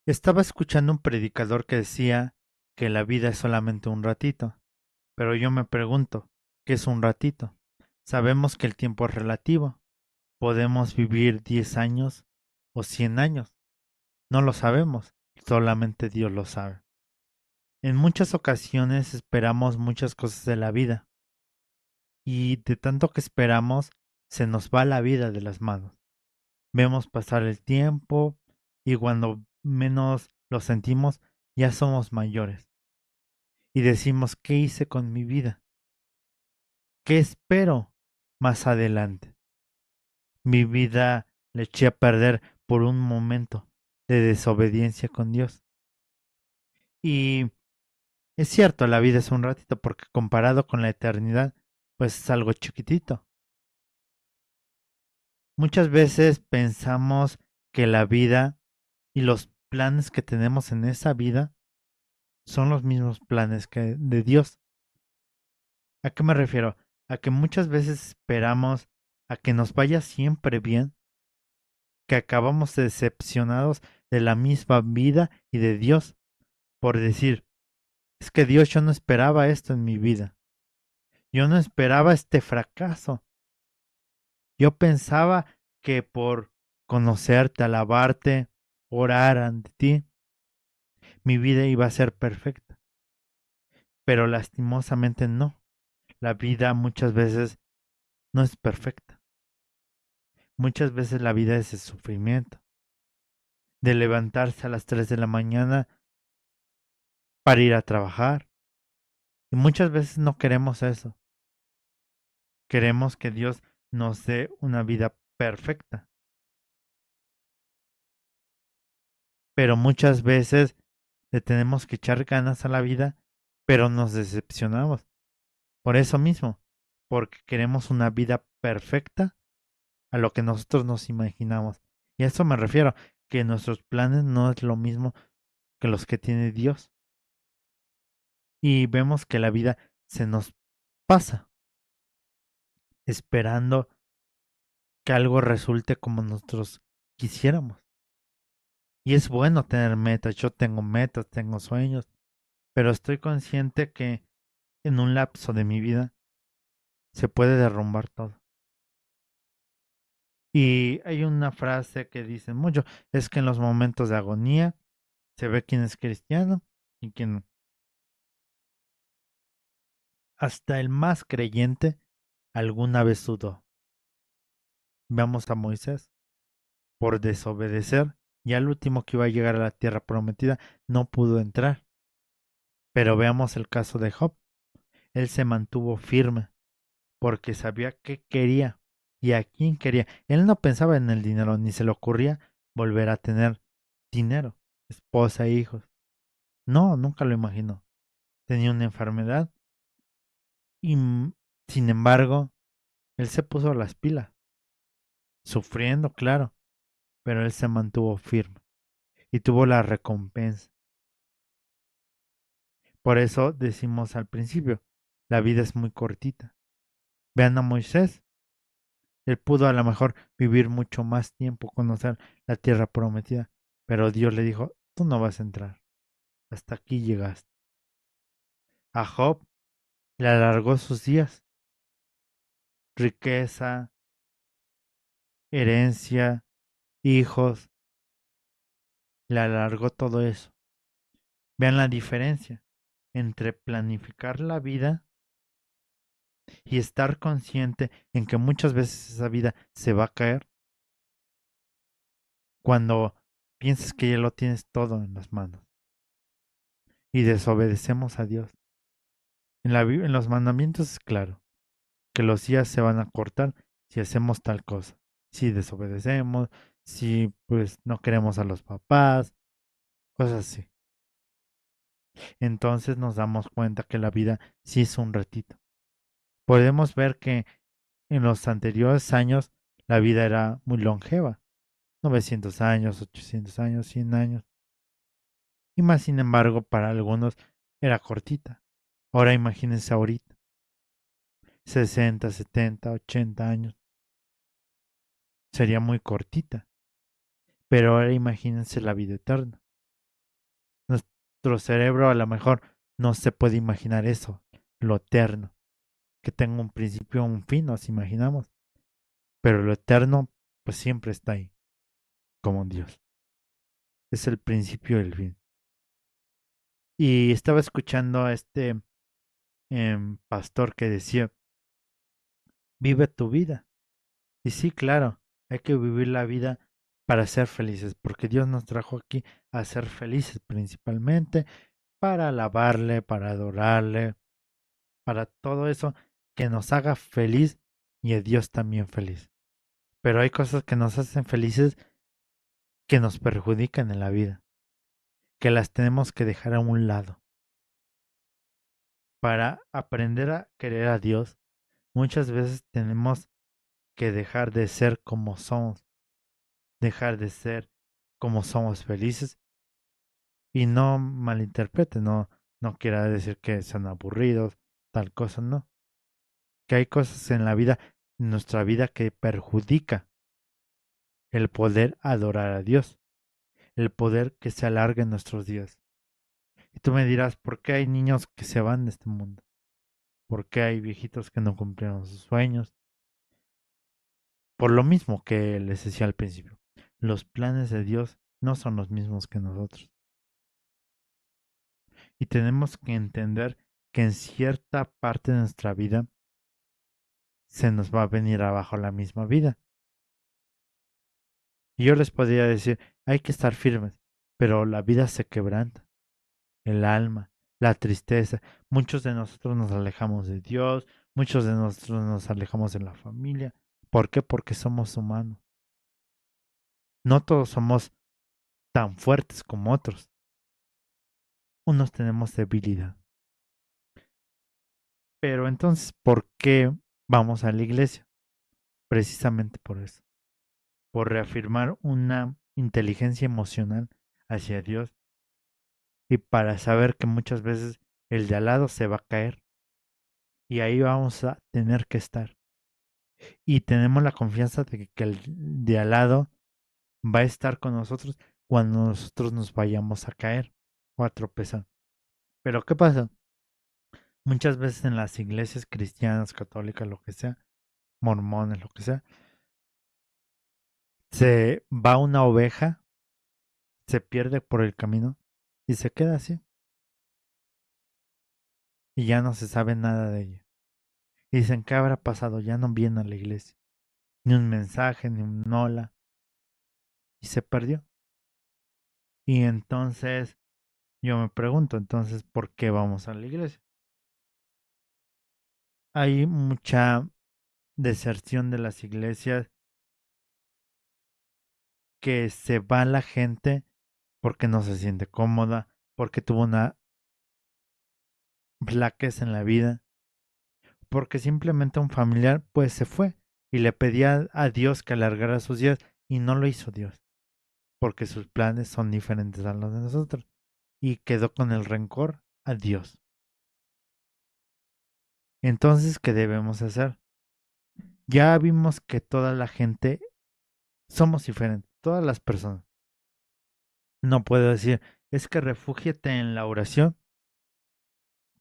Estaba escuchando un predicador que decía que la vida es solamente un ratito, pero yo me pregunto, ¿qué es un ratito? Sabemos que el tiempo es relativo. Podemos vivir 10 años o 100 años. No lo sabemos, solamente Dios lo sabe. En muchas ocasiones esperamos muchas cosas de la vida y de tanto que esperamos se nos va la vida de las manos. Vemos pasar el tiempo y cuando menos lo sentimos ya somos mayores y decimos, ¿qué hice con mi vida? ¿Qué espero más adelante? Mi vida le eché a perder por un momento de desobediencia con Dios. Y es cierto, la vida es un ratito porque comparado con la eternidad, pues es algo chiquitito. Muchas veces pensamos que la vida y los planes que tenemos en esa vida son los mismos planes que de Dios. ¿A qué me refiero? A que muchas veces esperamos a que nos vaya siempre bien, que acabamos decepcionados de la misma vida y de Dios, por decir, es que Dios, yo no esperaba esto en mi vida, yo no esperaba este fracaso, yo pensaba que por conocerte, alabarte, orar ante ti, mi vida iba a ser perfecta, pero lastimosamente no, la vida muchas veces no es perfecta, muchas veces la vida es el sufrimiento, de levantarse a las 3 de la mañana para ir a trabajar, y muchas veces no queremos eso. Queremos que Dios nos dé una vida perfecta, pero muchas veces le tenemos que echar ganas a la vida, pero nos decepcionamos. Por eso mismo, porque queremos una vida perfecta a lo que nosotros nos imaginamos. Y a eso me refiero, que nuestros planes no es lo mismo que los que tiene Dios. Y vemos que la vida se nos pasa esperando que algo resulte como nosotros quisiéramos. Y es bueno tener metas, yo tengo metas, tengo sueños, pero estoy consciente que en un lapso de mi vida se puede derrumbar todo. Y hay una frase que dicen mucho, es que en los momentos de agonía se ve quién es cristiano y quién no. Hasta el más creyente alguna vez dudó. Veamos a Moisés, por desobedecer, y al último que iba a llegar a la tierra prometida no pudo entrar. Pero veamos el caso de Job. Él se mantuvo firme porque sabía qué quería y a quién quería. Él no pensaba en el dinero, ni se le ocurría volver a tener dinero, esposa e hijos. No, nunca lo imaginó. Tenía una enfermedad y, sin embargo, él se puso las pilas, sufriendo, claro, pero él se mantuvo firme y tuvo la recompensa. Por eso decimos al principio, la vida es muy cortita. Vean a Moisés, él pudo a lo mejor vivir mucho más tiempo, conocer la tierra prometida, pero Dios le dijo, tú no vas a entrar, hasta aquí llegaste. A Job le alargó sus días, riqueza, herencia, hijos, le alargó todo eso. Vean la diferencia entre planificar la vida y estar consciente en que muchas veces esa vida se va a caer cuando piensas que ya lo tienes todo en las manos y desobedecemos a Dios. En los mandamientos es claro que los días se van a cortar si hacemos tal cosa, si desobedecemos, si pues no queremos a los papás, cosas así. Entonces nos damos cuenta que la vida sí es un ratito. Podemos ver que en los anteriores años la vida era muy longeva, 900 años, 800 años, 100 años, y más sin embargo para algunos era cortita. Ahora imagínense ahorita, 60, 70, 80 años, sería muy cortita, pero ahora imagínense la vida eterna. nuestro cerebro a lo mejor no se puede imaginar eso, lo eterno, que tenga un principio o un fin, nos imaginamos. Pero lo eterno, pues siempre está ahí, como Dios. Es el principio y el fin. Y estaba escuchando a este pastor que decía, vive tu vida. Y sí, claro, hay que vivir la vida para ser felices, porque Dios nos trajo aquí a ser felices principalmente, para alabarle, para adorarle, para todo eso que nos haga feliz y a Dios también feliz. Pero hay cosas que nos hacen felices que nos perjudican en la vida, que las tenemos que dejar a un lado. Para aprender a querer a Dios, muchas veces tenemos que dejar de ser como somos, dejar de ser como somos felices. Y no malinterprete, no quiera decir que sean aburridos, tal cosa, no. Que hay cosas en la vida, en nuestra vida, que perjudica el poder adorar a Dios, el poder que se alargue en nuestros días. Y tú me dirás, ¿por qué hay niños que se van de este mundo? ¿Por qué hay viejitos que no cumplieron sus sueños? Por lo mismo que les decía al principio, los planes de Dios no son los mismos que nosotros. Y tenemos que entender que en cierta parte de nuestra vida se nos va a venir abajo la misma vida. Y yo les podría decir, hay que estar firmes, pero la vida se quebranta, el alma, la tristeza. Muchos de nosotros nos alejamos de Dios, muchos de nosotros nos alejamos de la familia. ¿Por qué? Porque somos humanos. No todos somos tan fuertes como otros. Unos tenemos debilidad. Pero entonces, ¿por qué vamos a la iglesia? Precisamente por eso, por reafirmar una inteligencia emocional hacia Dios y para saber que muchas veces el de al lado se va a caer y ahí vamos a tener que estar. Y tenemos la confianza de que el de al lado va a estar con nosotros cuando nosotros nos vayamos a caer o a tropezar. Pero ¿qué pasa? Muchas veces en las iglesias cristianas, católicas, lo que sea, mormones, lo que sea, se va una oveja, se pierde por el camino y se queda así. Y ya no se sabe nada de ella. Y dicen, ¿qué habrá pasado? Ya no viene a la iglesia. Ni un mensaje, ni un hola. Y se perdió. Y entonces yo me pregunto, entonces, ¿por qué vamos a la iglesia? Hay mucha deserción de las iglesias, que se va la gente porque no se siente cómoda, porque tuvo una flaqueza en la vida, porque simplemente un familiar pues se fue y le pedía a Dios que alargara sus días y no lo hizo Dios, porque sus planes son diferentes a los de nosotros y quedó con el rencor a Dios. Entonces, ¿qué debemos hacer? Ya vimos que toda la gente somos diferentes, todas las personas. No puedo decir, es que refúgiate en la oración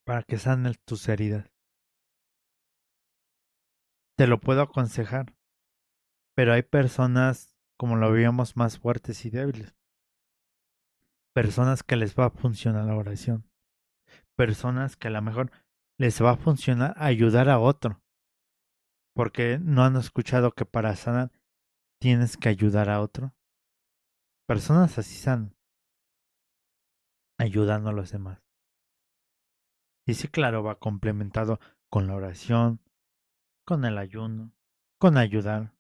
para que sanes tus heridas. Te lo puedo aconsejar, pero hay personas, como lo veíamos, más fuertes y débiles. Personas que les va a funcionar la oración. Personas que a lo mejor les va a funcionar ayudar a otro. Porque no han escuchado que para sanar tienes que ayudar a otro. Personas así sanan, ayudando a los demás. Y sí, claro, va complementado con la oración, con el ayuno, con ayudar.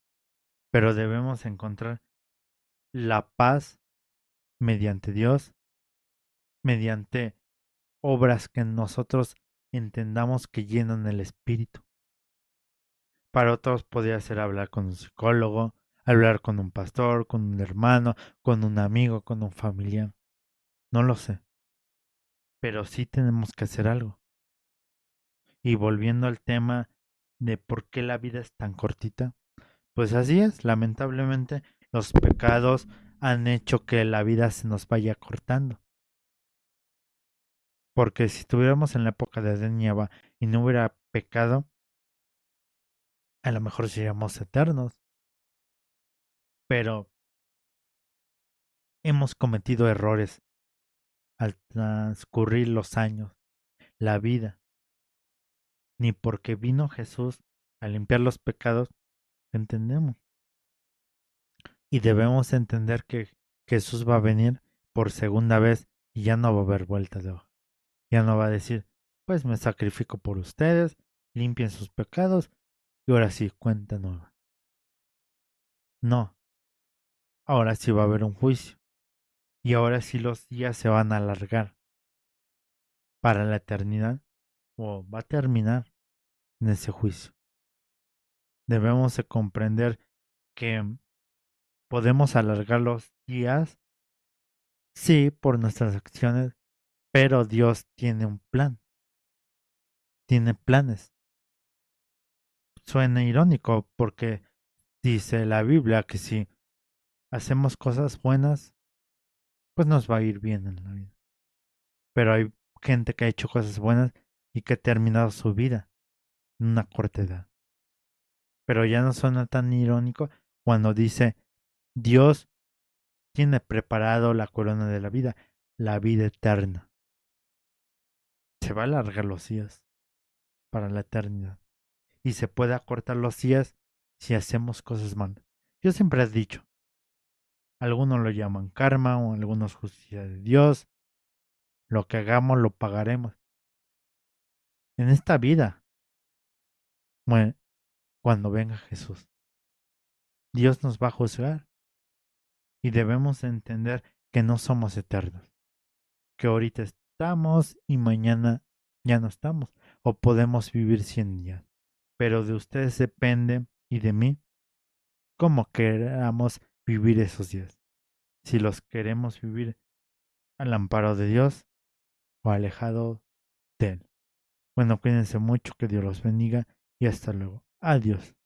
Pero debemos encontrar la paz mediante Dios, mediante obras que nosotros entendamos que llenan el espíritu. Para otros podría ser hablar con un psicólogo, hablar con un pastor, con un hermano, con un amigo, con un familiar. No lo sé, pero sí tenemos que hacer algo. Y volviendo al tema de por qué la vida es tan cortita, pues así es, lamentablemente los pecados han hecho que la vida se nos vaya cortando. Porque si estuviéramos en la época de Adán y Eva y no hubiera pecado, a lo mejor seríamos eternos. Pero hemos cometido errores al transcurrir los años, la vida. Ni porque vino Jesús a limpiar los pecados, entendemos. Y debemos entender que Jesús va a venir por segunda vez y ya no va a haber vuelta de hoja. Ya no va a decir, pues me sacrifico por ustedes, limpien sus pecados y ahora sí, cuenta nueva. No, ahora sí va a haber un juicio. Y ahora sí los días se van a alargar para la eternidad o va a terminar en ese juicio. Debemos de comprender que podemos alargar los días, sí, por nuestras acciones, pero Dios tiene un plan, tiene planes. Suena irónico porque dice la Biblia que si hacemos cosas buenas, pues nos va a ir bien en la vida. Pero hay gente que ha hecho cosas buenas y que ha terminado su vida en una corta edad. Pero ya no suena tan irónico cuando dice Dios tiene preparado la corona de la vida eterna. Se va a alargar los días para la eternidad. Y se puede acortar los días si hacemos cosas malas. Yo siempre he dicho, algunos lo llaman karma o algunos justicia de Dios. Lo que hagamos lo pagaremos. En esta vida, cuando venga Jesús, Dios nos va a juzgar y debemos entender que no somos eternos, que ahorita estamos y mañana ya no estamos, o podemos vivir 100 días. Pero de ustedes depende y de mí cómo queramos vivir esos días. Si los queremos vivir al amparo de Dios o alejado de Él. Bueno, cuídense mucho, que Dios los bendiga y hasta luego. Adiós.